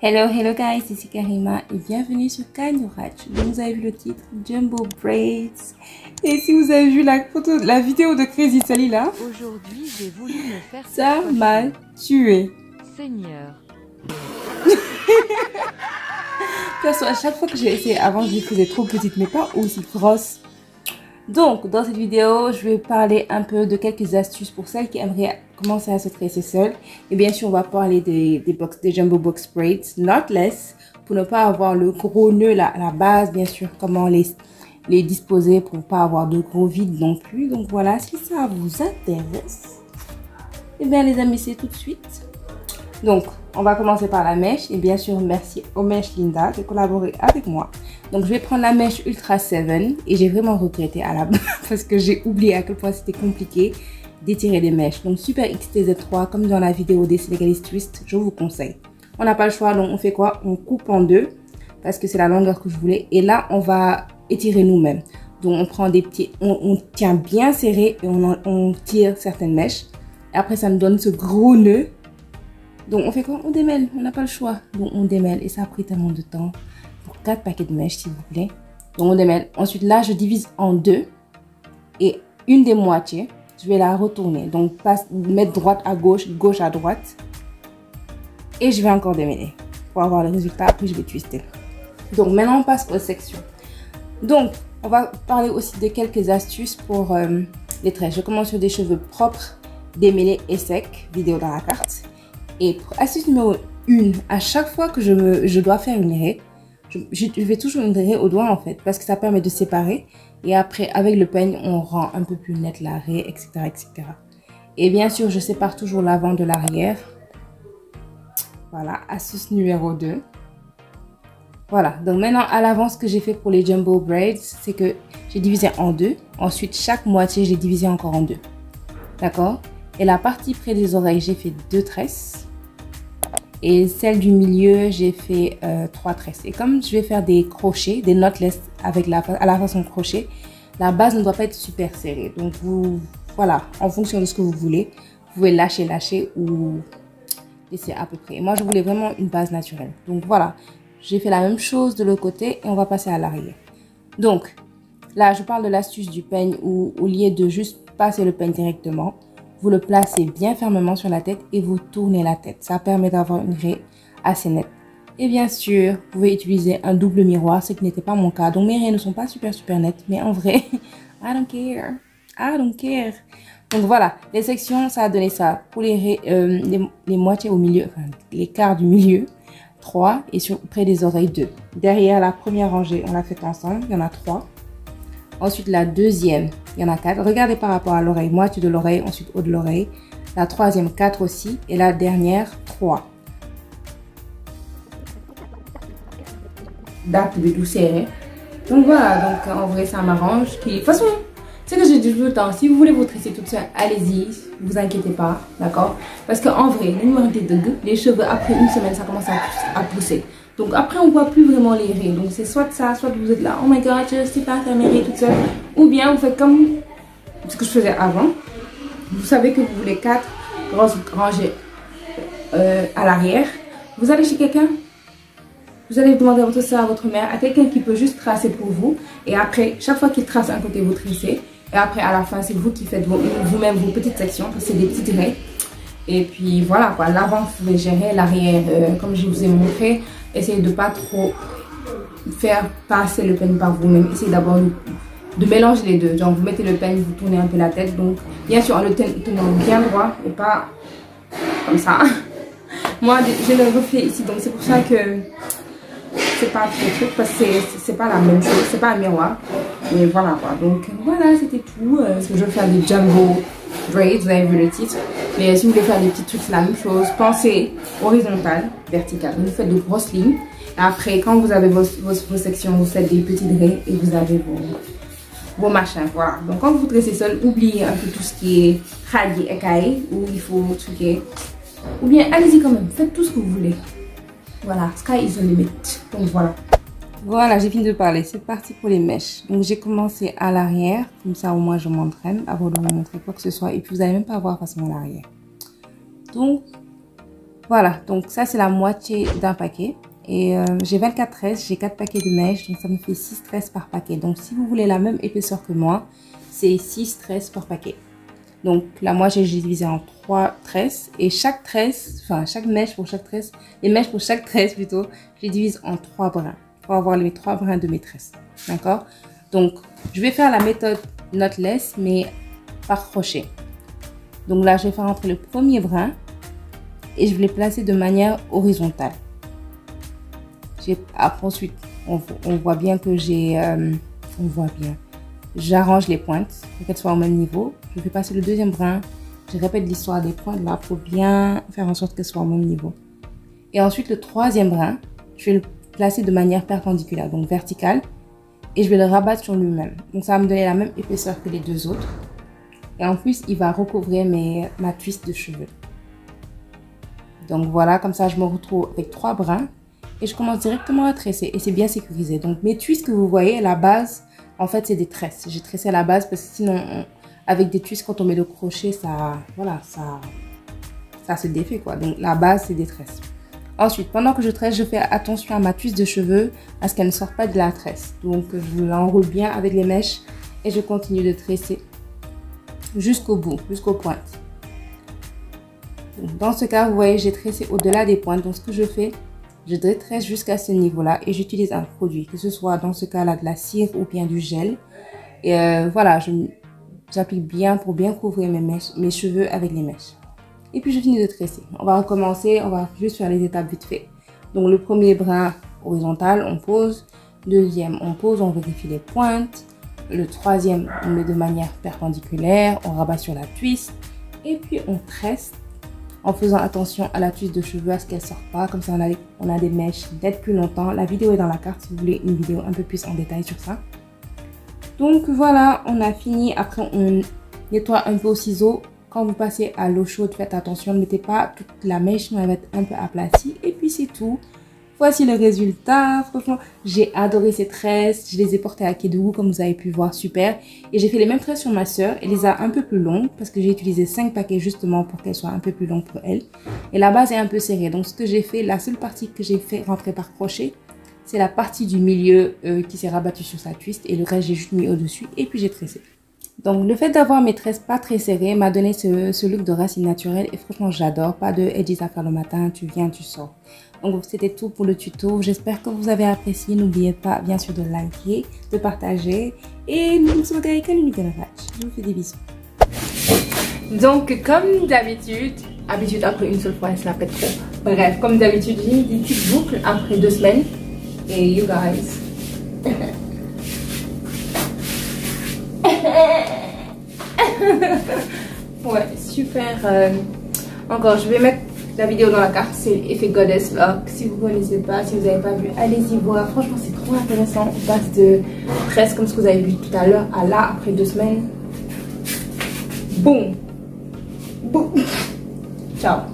Hello, hello guys, ici Karima et bienvenue sur Kanurach. Donc vous avez vu le titre Jumbo Braids. Et si vous avez vu la vidéo de Crazy Sally là, aujourd'hui j'ai voulu me faire ça m'a tué. Seigneur. Perso, à chaque fois que j'ai essayé avant, je les faisais trop petites, mais pas aussi grosses. Donc, dans cette vidéo, je vais parler un peu de quelques astuces pour celles qui aimeraient commencer à se tresser seules. Et bien sûr, on va parler des Jumbo Box Braids, knotless, pour ne pas avoir le gros nœud là, à la base. Bien sûr, comment les disposer pour ne pas avoir de gros vides non plus. Donc voilà, si ça vous intéresse, eh bien les amis, c'est tout de suite. Donc, on va commencer par la mèche. Et bien sûr, merci aux mèches Linda de collaborer avec moi. Donc, je vais prendre la mèche Ultra 7 et j'ai vraiment regretté à la base parce que j'ai oublié à quel point c'était compliqué d'étirer les mèches. Donc, Super XTZ3, comme dans la vidéo des Senegalese Twist, je vous conseille. On n'a pas le choix, donc on fait quoi? On coupe en deux parce que c'est la longueur que je voulais. Et là, on va étirer nous-mêmes. Donc, on prend des petits, on tient bien serré et on tire certaines mèches. Et après, ça nous donne ce gros nœud. Donc, on fait quoi? On démêle, on n'a pas le choix. Donc, on démêle et ça a pris tellement de temps. Pour 4 paquets de mèches, s'il vous plaît. Donc, on démêle. Ensuite, là, je divise en deux. Et une des moitiés, je vais la retourner. Donc, mettre droite à gauche, gauche à droite. Et je vais encore démêler. Pour avoir le résultat, après, je vais twister. Donc, maintenant, on passe aux sections. Donc, on va parler aussi de quelques astuces pour les tresses. Je commence sur des cheveux propres, démêlés et secs. Vidéo dans la carte. Et pour astuce numéro 1, à chaque fois que je dois faire une raie, je fais toujours une raie au doigt en fait, parce que ça permet de séparer. Et après, avec le peigne, on rend un peu plus net la raie, etc., etc. Et bien sûr, je sépare toujours l'avant de l'arrière. Voilà, astuce numéro 2. Voilà, donc maintenant à l'avant, ce que j'ai fait pour les Jumbo Braids, c'est que j'ai divisé en deux. Ensuite, chaque moitié, j'ai divisé encore en deux. D'accord? Et la partie près des oreilles, j'ai fait 2 tresses. Et celle du milieu, j'ai fait 3 tresses. Et comme je vais faire des crochets, des knotless avec à la façon crochet, la base ne doit pas être super serrée. Donc voilà, en fonction de ce que vous voulez, vous pouvez lâcher ou laisser à peu près. Et moi, je voulais vraiment une base naturelle. Donc voilà, j'ai fait la même chose de l'autre côté et on va passer à l'arrière. Donc là, je parle de l'astuce du peigne où au lieu de juste passer le peigne directement, vous le placez bien fermement sur la tête et vous tournez la tête. Ça permet d'avoir une raie assez nette. Et bien sûr, vous pouvez utiliser un double miroir, ce qui n'était pas mon cas. Donc mes raies ne sont pas super nettes, mais en vrai, I don't care. I don't care. Donc voilà, les sections, ça a donné ça. Pour les moitiés au milieu, enfin les quarts du milieu, 3 et près des oreilles 2. Derrière la première rangée, on l'a fait ensemble, il y en a 3. Ensuite, la deuxième, il y en a 4. Regardez par rapport à l'oreille, moitié de l'oreille, ensuite haut de l'oreille. La troisième, 4 aussi. Et la dernière, 3. Date de tout serré. Donc voilà, donc en vrai, ça m'arrange. De toute façon, c'est que je dis tout le temps, si vous voulez vous tresser toute seule, allez-y, ne vous inquiétez pas, d'accord? Parce qu'en vrai, les cheveux, après une semaine, ça commence à pousser. Donc après, on ne voit plus vraiment les raies. Donc c'est soit ça, soit vous êtes là, oh my god, je ne sais pas faire mes raies toute seule. Ou bien vous faites comme ce que je faisais avant. Vous savez que vous voulez 4 rangées à l'arrière. Vous allez chez quelqu'un. Vous allez demander à votre soeur, à votre mère, à quelqu'un qui peut juste tracer pour vous. Et après, chaque fois qu'il trace un côté, vous tracez. Et après, à la fin, c'est vous qui faites vous-même vos petites sections. Parce que c'est des petites raies. Et puis voilà quoi, l'avant, vous pouvez gérer. L'arrière, comme je vous ai montré. Essayez de ne pas trop faire passer le peigne par vous-même. Essayez d'abord de mélanger les deux. Genre, vous mettez le peigne, vous tournez un peu la tête. Donc, bien sûr, en le tenant bien droit et pas comme ça. Moi, j'ai le reflet ici. Donc, c'est pour ça que c'est pas trop truc. Parce que c'est pas la même chose. C'est pas un miroir. Mais voilà quoi. Donc, voilà, c'était tout. Parce que je vais faire des Jumbo Braids. Vous avez vu le titre. Mais si vous voulez faire des petits trucs, c'est la même chose. Pensez horizontal, vertical. Vous faites de grosses lignes. Et après, quand vous avez vos sections, vous faites des petites raies et vous avez vos machins. Voilà. Donc, quand vous tressez seul, oubliez un peu tout ce qui est khadi et kaï, où il faut truquer. Ou bien, allez-y quand même. Faites tout ce que vous voulez. Voilà. Sky is the limit. Donc, voilà. Voilà, j'ai fini de parler. C'est parti pour les mèches. Donc, j'ai commencé à l'arrière. Comme ça, au moins, je m'entraîne avant de vous montrer quoi que ce soit. Et puis, vous n'allez même pas voir façon à l'arrière. Donc, voilà. Donc, ça, c'est la moitié d'un paquet. Et j'ai 24 tresses. J'ai 4 paquets de mèches. Donc, ça me fait 6 tresses par paquet. Donc, si vous voulez la même épaisseur que moi, c'est 6 tresses par paquet. Donc, là, moi, j'ai divisé en 3 tresses. Et chaque tresse, enfin, chaque mèche pour chaque tresse, les mèches pour chaque tresse plutôt, je les divise en 3 brins. Pour avoir les 3 brins de mes tresses. D'accord? Donc, je vais faire la méthode knotless, mais par crochet. Donc là, je vais faire entrer le premier brin et je vais les placer de manière horizontale. Après, ensuite, on voit bien que j'ai... on voit bien. J'arrange les pointes pour qu'elles soient au même niveau. Je vais passer le deuxième brin. Je répète l'histoire des pointes là pour bien faire en sorte qu'elles soient au même niveau. Et ensuite, le troisième brin, je vais le placer de manière perpendiculaire, donc verticale, et je vais le rabattre sur lui-même. Donc ça va me donner la même épaisseur que les deux autres. Et en plus, il va recouvrir ma twist de cheveux. Donc voilà, comme ça je me retrouve avec 3 brins et je commence directement à tresser et c'est bien sécurisé. Donc mes twists que vous voyez, la base, en fait c'est des tresses. J'ai tressé à la base parce que sinon, avec des twists, quand on met le crochet, ça se défait quoi. Donc la base c'est des tresses. Ensuite, pendant que je tresse, je fais attention à ma twist de cheveux, à ce qu'elle ne sorte pas de la tresse. Donc, je l'enroule bien avec les mèches et je continue de tresser jusqu'au bout, jusqu'aux pointes. Donc, dans ce cas, vous voyez, j'ai tressé au-delà des pointes. Donc, ce que je fais, je tresse jusqu'à ce niveau-là et j'utilise un produit, que ce soit dans ce cas-là de la cire ou bien du gel. Et voilà, j'applique bien pour bien couvrir mes cheveux avec les mèches. Et puis je finis de tresser. On va recommencer, on va juste faire les étapes vite fait. Donc le premier brin horizontal, on pose. Deuxième, on pose, on vérifie les pointes. Le troisième, on met de manière perpendiculaire, on rabat sur la twist. Et puis on tresse en faisant attention à la twist de cheveux, à ce qu'elle ne sorte pas. Comme ça, on a des mèches d'être plus longtemps. La vidéo est dans la carte si vous voulez une vidéo un peu plus en détail sur ça. Donc voilà, on a fini. Après, on nettoie un peu au ciseau. Quand vous passez à l'eau chaude, faites attention, ne mettez pas toute la mèche, sinon elle va être un peu aplatie. Et puis c'est tout. Voici le résultat. Franchement, j'ai adoré ces tresses. Je les ai portées à Kédougou, comme vous avez pu voir, super. Et j'ai fait les mêmes tresses sur ma soeur. Elle les a un peu plus longues parce que j'ai utilisé 5 paquets justement pour qu'elles soient un peu plus longues pour elle. Et la base est un peu serrée. Donc ce que j'ai fait, la seule partie que j'ai fait rentrer par crochet, c'est la partie du milieu qui s'est rabattue sur sa twist. Et le reste, j'ai juste mis au-dessus et puis j'ai tressé. Donc le fait d'avoir mes tresses pas très serrées m'a donné ce look de racine naturelle et franchement j'adore. Pas de edges à faire le matin, tu viens, tu sors. Donc c'était tout pour le tuto. J'espère que vous avez apprécié. N'oubliez pas bien sûr de liker, de partager et nous vous souhaitons une nouvelle match. Je vous fais des bisous. Donc comme d'habitude, après une seule fois elle se la pète trop. Bref, comme d'habitude j'ai mis des petites boucles après 2 semaines. Et you guys. Ouais, super. Encore, je vais mettre la vidéo dans la carte, c'est effet Goddess Lock. Si vous ne connaissez pas, si vous n'avez pas vu, allez-y voir. Franchement, c'est trop intéressant. On passe de tresses comme ce que vous avez vu tout à l'heure à là après 2 semaines. Boum. Boum. Ciao.